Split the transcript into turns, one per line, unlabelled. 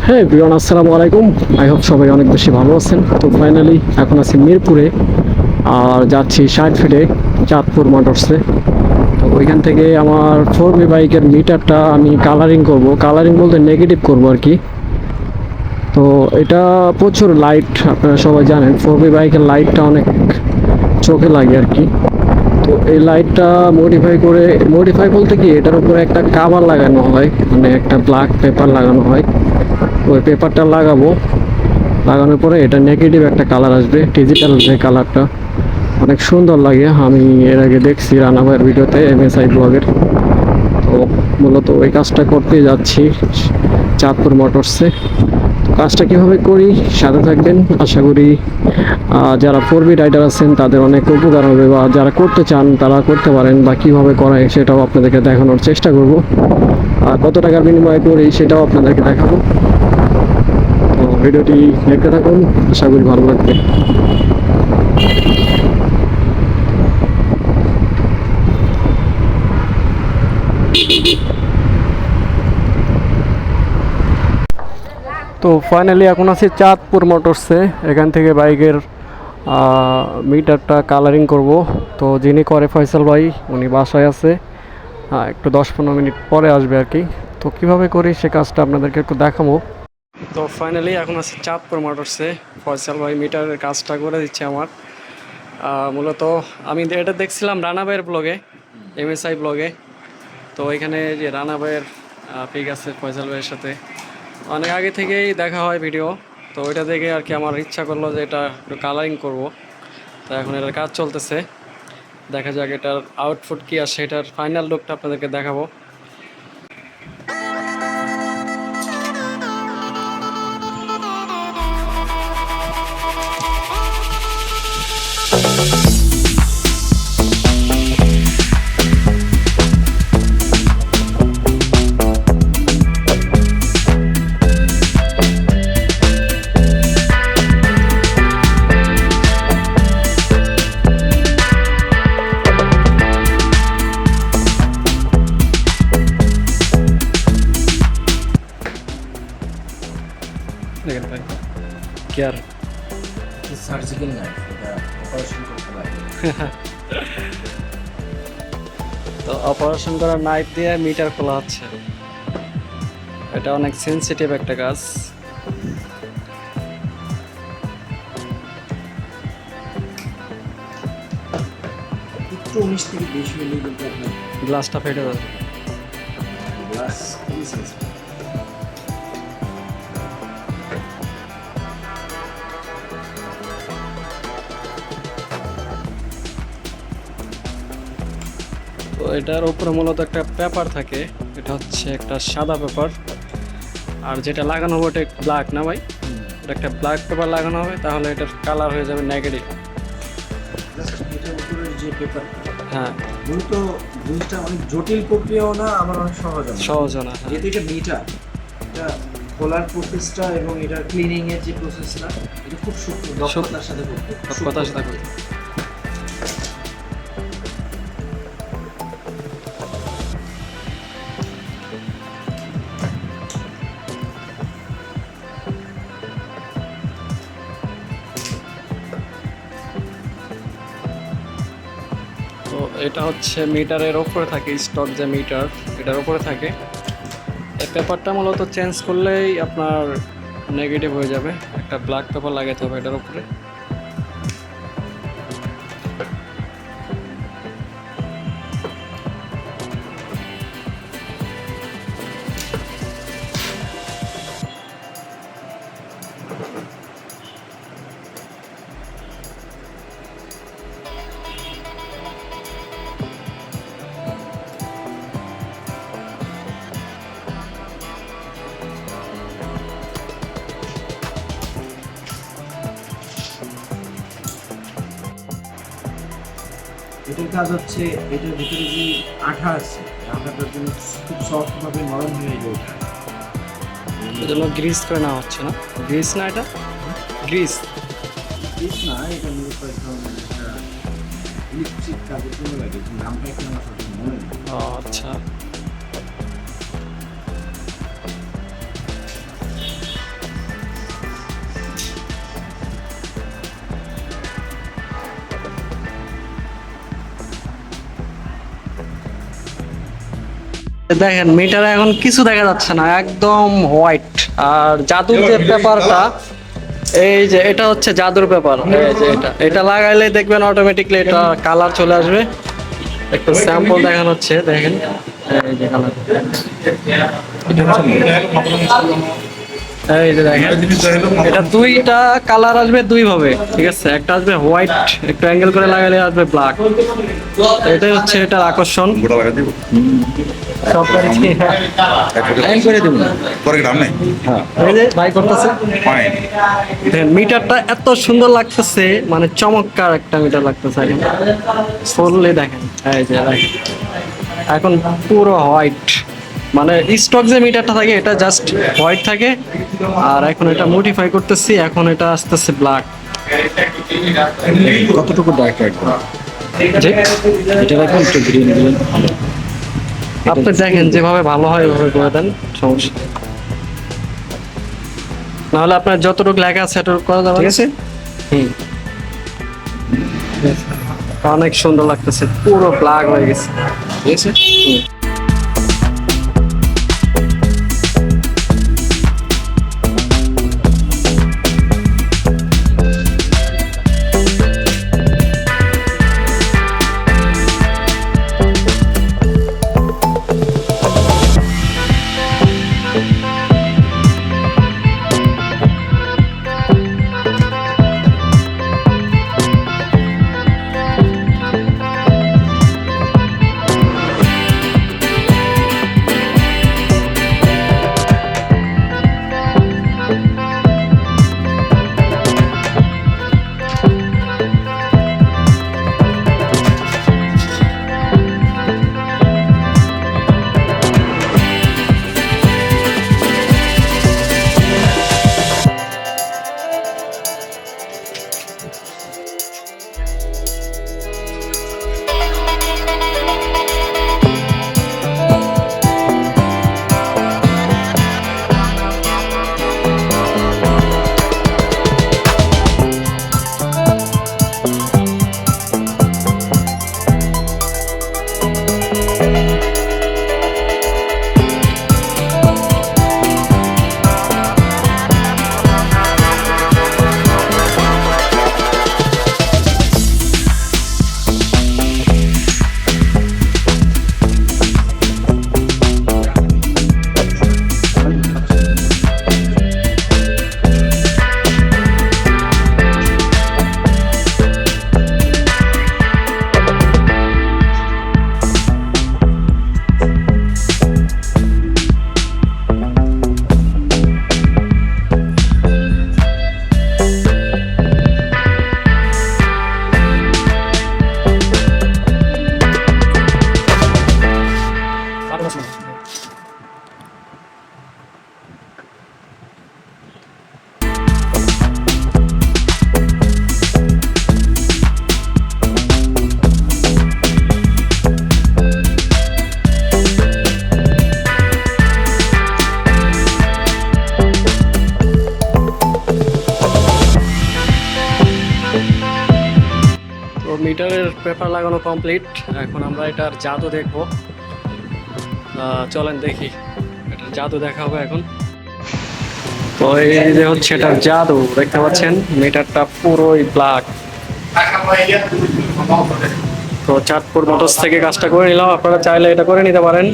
হ্যাঁ এভরিওয়ান, আসসালামু আলাইকুম। আই হোপ সবাই অনেক বেশি ভালো আছেন। তো ফাইনালি এখন আছি মিরপুরে, আর যাচ্ছি 60 ফিটে চাঁদপুর মোটরসে। তো ওইখান থেকে আমার 4B বাইকের মিটারটা আমি কালারিং করব, কালারিং বলতে নেগেটিভ করব আর কি। তো এটা প্রচুর লাইট, আপনারা সবাই জানেন 4B বাইকের লাইটটা অনেক চোখে লাগে আর কি। তো এই লাইটটা মডিফাই বলতে কি, এটার উপরে একটা কাভার লাগানো হয়, মানে একটা ব্ল্যাক পেপার লাগানো হয়। ওই পেপারটা লাগাবো, লাগানোর পরে এটা নেগেটিভ একটা কালার আসবে, ডিজিটাল যে কালারটা অনেক সুন্দর লাগে। আমি এর আগে দেখছি রানা ভাইয়ের ভিডিওতে, MSI ব্লগের। তো মূলত ওই কাজটা করতে যাচ্ছি চাঁদপুর মোটরসে। তো কাজটা কীভাবে করি সাথে থাকবেন, আশা করি যারা 4B রাইডার আছেন তাদের অনেক উপকার হবে, বা যারা করতে চান তারা করতে পারেন, বা কীভাবে করা হয় সেটাও আপনাদেরকে দেখানোর চেষ্টা করব। আর কত টাকার বিনিময়ে করি সেটাও আপনাদেরকে দেখাবো। তো ভিডিওটি দেখতে থাকুন, আশা করি ভালো লাগবে। তো ফাইনালি এখন আছি চাঁদপুর মোটরসে। এখান থেকে বাইকের মিটারটা কালারিং করব। তো যিনি করে ফয়সাল ভাই, উনি বাসায় আছে, একটু 10-15 মিনিট পরে আসবে আর কি। তো কিভাবে করি সে কাজটা আপনাদেরকে একটু দেখাবো। তো ফাইনালি এখন আছি চাঁদপুর মোটরসে, ফয়সাল ভাই মিটারের কাজটা করে দিচ্ছে আমার। মূলত আমি এটা দেখছিলাম রানা ভাইয়ের ব্লগে, MSI ব্লগে। তো এখানে যে রানা ভাইয়ের পিক আছে ফয়সাল ভাইয়ের সাথে, অনেক আগে থেকেই দেখা হয় ভিডিও। তো ওইটা দেখে আর কি আমার ইচ্ছা করলো যে এটা একটু কালারিং করব। তো এখন এটার কাজ চলতেছে, দেখা যাক এটার আউটপুট কী আসে, এটার ফাইনাল লুকটা আপনাদেরকে দেখাবো। দেখেন ভাই কি আর
সার্জিক্যাল নাইফ, এটা অপারেশন করতে লাগে।
তো অপারেশন করা নাইফ দিয়ে মিটার খোলা হচ্ছে। এটা অনেক সেনসিটিভ একটা কাজ।
একটু 19 থেকে 20 মিলি কিন্তু আপনার
গ্লাসটা ফেটে যাবে।
গ্লাস খুবই সেন্সিটিভ।
তো এটার উপরে মূলত একটা পেপার থাকে, এটা হচ্ছে একটা সাদা পেপার। আর যেটা লাগানো হবে ওটা ব্ল্যাক না ভাই, এটা একটা ব্ল্যাক পেপার লাগানো হবে, তাহলে এটার কালার হয়ে যাবে নেগেটিভ।
এটার উপরে যে পেপার,
হ্যাঁ,
মূলত জিনিসটা অনেক জটিল প্রক্রিয়াও না, আবার অনেক সহজ না।
সহজ না। হ্যাঁ,
যেহেতু এটা মিটার, এটা খোলার প্রসেসটা এবং এটার ক্লিনিং এর যে প্রসেসটা, এটা খুব সূক্ষ্ম দক্ষতার সাথে করতে হবে।
কথার সাথে করতে। তো এটা হচ্ছে মিটারের ওপরে থাকে, স্টক যে মিটার এটার ওপরে থাকে। এই পেপারটা মূলত চেঞ্জ করলেই আপনার নেগেটিভ হয়ে যাবে। একটা ব্ল্যাক পেপার লাগাতে হবে এটার উপরে।
এটার কাজ হচ্ছে এটার ভিতরে যে আঠা আছে, আঠাটার জন্য খুব সফট ভাবে নরম হয়ে যায় ওটা।
এজন্য গ্রিস করে নেওয়া হচ্ছে না, গ্রিস না এটা গ্রিস।
ঠিক না, এটা মূলত এক ধরনের একটা ইলেকট্রিক কাজের জন্য লাগে, নামটা এখন আমার সঠিক মনে নেই।
আচ্ছা, দেখেন মিটারে এখন কিছু দেখা যাচ্ছে না, একদম হোয়াইট। আর জাদুর যে পেপারটা, এই যে এটা হচ্ছে জাদুর পেপার, এই যে এটা লাগাইলে দেখবেন অটোমেটিকলি এটা কালার চলে আসবে। একটু স্যাম্পল দেখানো হচ্ছে, দেখেন এই যে কালার, এই যে দেখেন এটা দুইটা কালার আসবে দুই ভাবে, ঠিক আছে? একটা আসবে হোয়াইট, একটু অ্যাঙ্গেল করে লাগাইলে আসবে ব্ল্যাক। এটাই হচ্ছে এটার আকর্ষণ।
গোটা লাগা দিব
সব করেছি
লাইন করে দিব পরে দাম নাই হ্যাঁ
এই যে ভাই করতেছে।
ফাইন
দেখেন মিটারটা এত সুন্দর লাগতেছে, মানে চমৎকার একটা মিটার লাগতেছে এখন ফুললি। দেখেন এই যে দেখেন এখন পুরো হোয়াইট, মানে স্টক যে মিটারটা থাকে এটা জাস্ট হোয়াইট থাকে, আর এখন এটা মডিফাই করতেছি, এখন এটা আসতেছে ব্ল্যাক।
কতটুকু ডার্ক রাখবো
যে
এটা রাখুন একটু গ্রিন গ্রিন
আপনি দেখেন যেভাবে ভালো হয় ওইভাবে করে দেন, সমস্যা নেই। নাহলে আপনার যতটুকু লেখা আছে এতটুকু করা যাবে,
ঠিক আছে
হুম। অনেক সুন্দর লাগতেছে, পুরো ব্ল্যাক হয়ে গেছে।
ঠিক আছে
মিটারের পেপার লাগানো কমপ্লিট, এখন আমরা এটার জাদু দেখব। চলেন দেখি, এটার জাদু দেখা হবে এখন। তো এই যে হচ্ছে এটার জাদু, দেখতে পাচ্ছেন মিটারটা পুরোই ব্ল্যাক। তো চাঁদপুর মোটরস থেকে কাজটা করে নিলাম, আপনারা চাইলে এটা করে নিতে পারেন।